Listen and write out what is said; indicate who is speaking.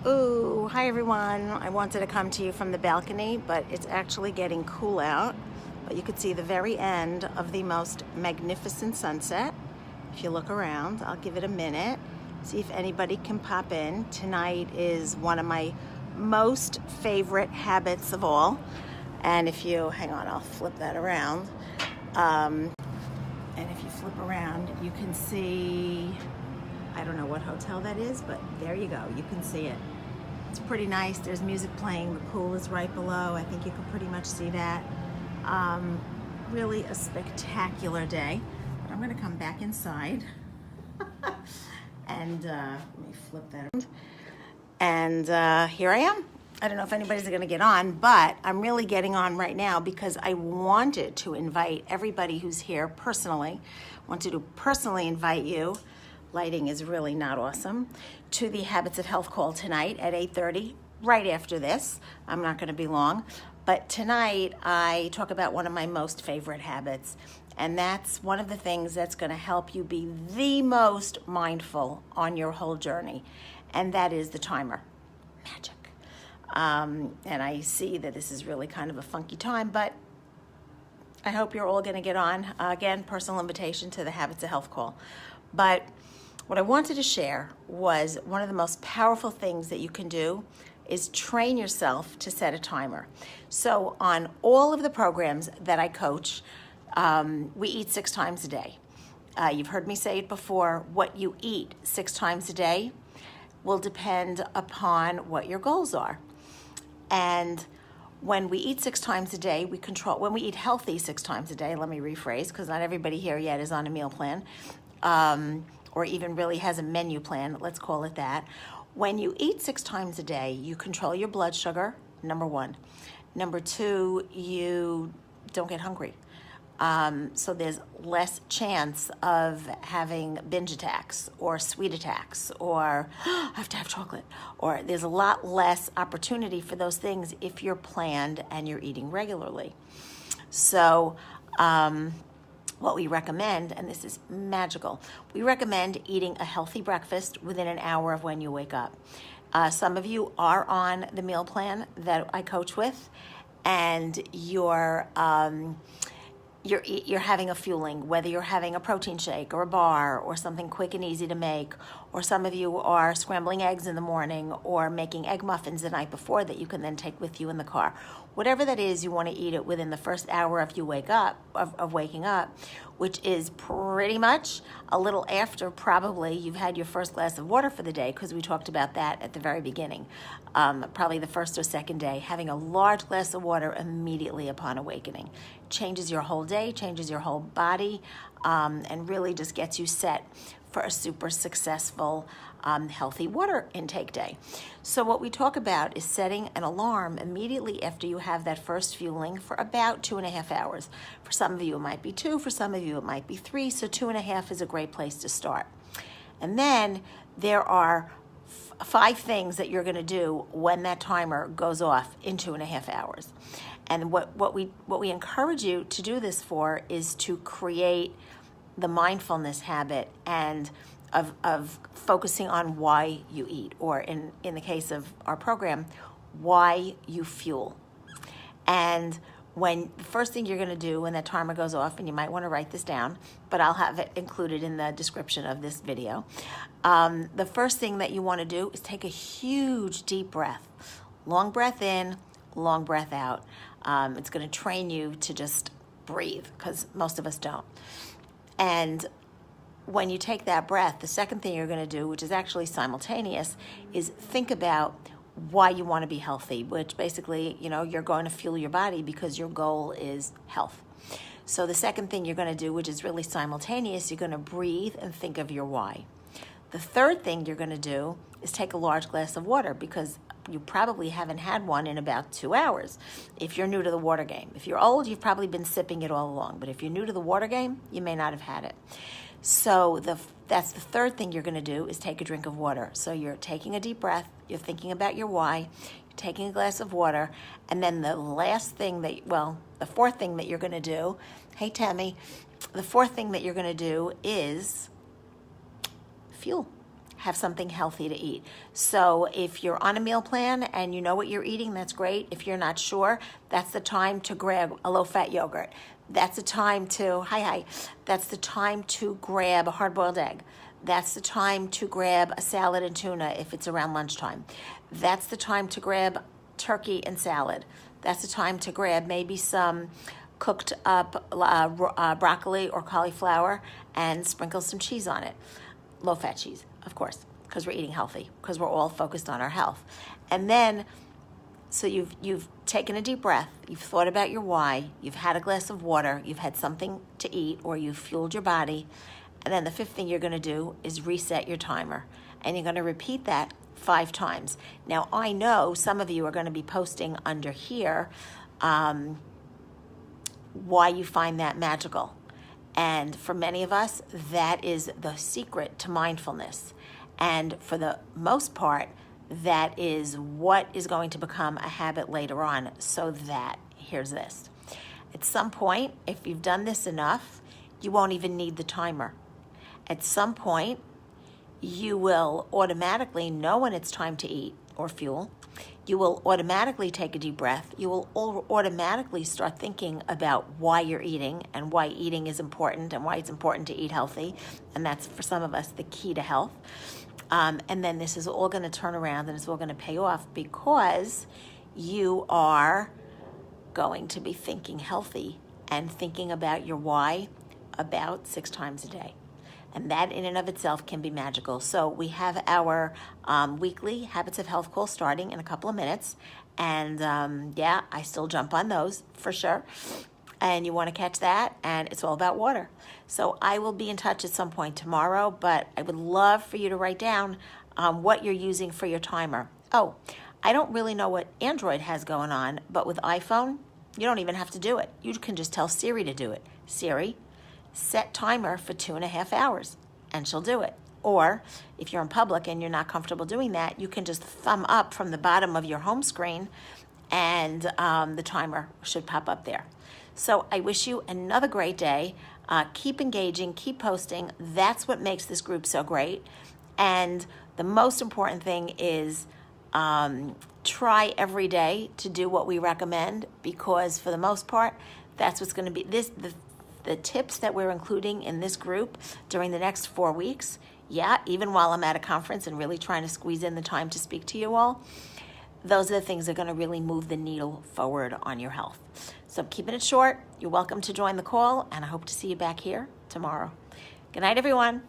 Speaker 1: Ooh, hi everyone. I wanted to come to you from the balcony, but it's actually getting cool out. But you could see the very end of the most magnificent sunset. If you look around, I'll give it a minute, see if anybody can pop in. Tonight is one of my most favorite habits of all. And if you, hang on, I'll flip that around. And if you flip around, you can see, I don't know what hotel that is, but there you go. You can see it. It's pretty nice. There's music playing. The pool is right below. I think you can pretty much see that. Really a spectacular day. But I'm going to come back inside. And let me flip that around. And here I am. I don't know if anybody's going to get on, but I'm really getting on right now because I wanted to invite everybody who's here personally. Wanted to personally invite you. Lighting is really not awesome. To the Habits of Health call tonight at 8:30, right after this. I'm not going to be long. But tonight I talk about one of my most favorite habits. And that's one of the things that's going to help you be the most mindful on your whole journey. And that is the timer. Magic. And I see that this is really kind of a funky time, but I hope you're all going to get on. Again, personal invitation to the Habits of Health call. But what I wanted to share was one of the most powerful things that you can do is train yourself to set a timer. So on all of the programs that I coach, we eat 6 times a day. You've heard me say it before, what you eat 6 times a day will depend upon what your goals are. And when we eat 6 times a day, when we eat healthy 6 times a day, let me rephrase, because not everybody here yet is on a meal plan, or even really has a menu plan, let's call it that. When you eat 6 times a day, you control your blood sugar, number 1. Number 2, you don't get hungry. So there's less chance of having binge attacks or sweet attacks or I have to have chocolate, or there's a lot less opportunity for those things if you're planned and you're eating regularly. So what we recommend, and this is magical, we recommend eating a healthy breakfast within an hour of when you wake up. Some of you are on the meal plan that I coach with, and you're having a fueling, whether you're having a protein shake or a bar or something quick and easy to make, or some of you are scrambling eggs in the morning or making egg muffins the night before that you can then take with you in the car. Whatever that is, you want to eat it within the first hour of you waking up, which is pretty much a little after probably you've had your first glass of water for the day, because we talked about that at the very beginning. Probably the first or second day, having a large glass of water immediately upon awakening. Changes your whole day, changes your whole body, and really just gets you set for a super successful, healthy water intake day. So what we talk about is setting an alarm immediately after you have that first fueling for about 2.5 hours. For some of you, it might be 2. For some of you, it might be 3. So 2.5 is a great place to start. And then there are 5 things that you're going to do when that timer goes off in 2.5 hours. And what we encourage you to do this for is to create the mindfulness habit and of focusing on why you eat, or in the case of our program, why you fuel. And when the first thing you're going to do when that timer goes off, and you might want to write this down, but I'll have it included in the description of this video. The first thing that you want to do is take a huge deep breath. Long breath in, long breath out. It's going to train you to just breathe, because most of us don't. And when you take that breath, the second thing you're going to do, which is actually simultaneous, is think about why you want to be healthy, which basically, you're going to fuel your body because your goal is health. So the second thing you're going to do, which is really simultaneous, you're going to breathe and think of your why. The third thing you're going to do is take a large glass of water, because you probably haven't had one in about 2 hours if you're new to the water game. If you're old, you've probably been sipping it all along. But if you're new to the water game, you may not have had it. So that's the third thing you're going to do, is take a drink of water. So you're taking a deep breath, you're thinking about your why, you're taking a glass of water, and then the fourth thing that you're going to do, hey Tammy, the fourth thing that you're going to do is fuel. have something healthy to eat. So if you're on a meal plan and you know what you're eating, that's great. If you're not sure, that's the time to grab a low-fat yogurt. That's the time to, that's the time to grab a hard-boiled egg. That's the time to grab a salad and tuna if it's around lunchtime. That's the time to grab turkey and salad. That's the time to grab maybe some cooked up broccoli or cauliflower and sprinkle some cheese on it. Low-fat cheese, of course, because we're eating healthy, because we're all focused on our health. And then, so you've taken a deep breath, you've thought about your why, you've had a glass of water, you've had something to eat, or you've fueled your body. And then the fifth thing you're going to do is reset your timer. And you're going to repeat that 5 times. Now, I know some of you are going to be posting under here why you find that magical. And for many of us, that is the secret to mindfulness. And for the most part, that is what is going to become a habit later on. So that, here's this. At some point, if you've done this enough, you won't even need the timer. At some point, you will automatically know when it's time to eat or fuel. You will automatically take a deep breath. You will automatically start thinking about why you're eating and why eating is important and why it's important to eat healthy. And that's, for some of us, the key to health. And then this is all going to turn around and it's all going to pay off because you are going to be thinking healthy and thinking about your why about 6 times a day. And that in and of itself can be magical. So we have our weekly Habits of Health call starting in a couple of minutes. And I still jump on those for sure. And you want to catch that, and it's all about water. So I will be in touch at some point tomorrow, but I would love for you to write down what you're using for your timer. Oh, I don't really know what Android has going on, but with iPhone, you don't even have to do it. You can just tell Siri to do it. Siri, set timer for 2.5 hours, and she'll do it. Or if you're in public and you're not comfortable doing that, you can just thumb up from the bottom of your home screen and the timer should pop up there. So I wish you another great day. Keep engaging, keep posting. That's what makes this group so great. And the most important thing is try every day to do what we recommend, because for the most part, that's what's going to be the tips that we're including in this group during the next 4 weeks. Yeah, even while I'm at a conference and really trying to squeeze in the time to speak to you all, those are the things that are going to really move the needle forward on your health. So I'm keeping it short. You're welcome to join the call, and I hope to see you back here tomorrow. Good night, everyone.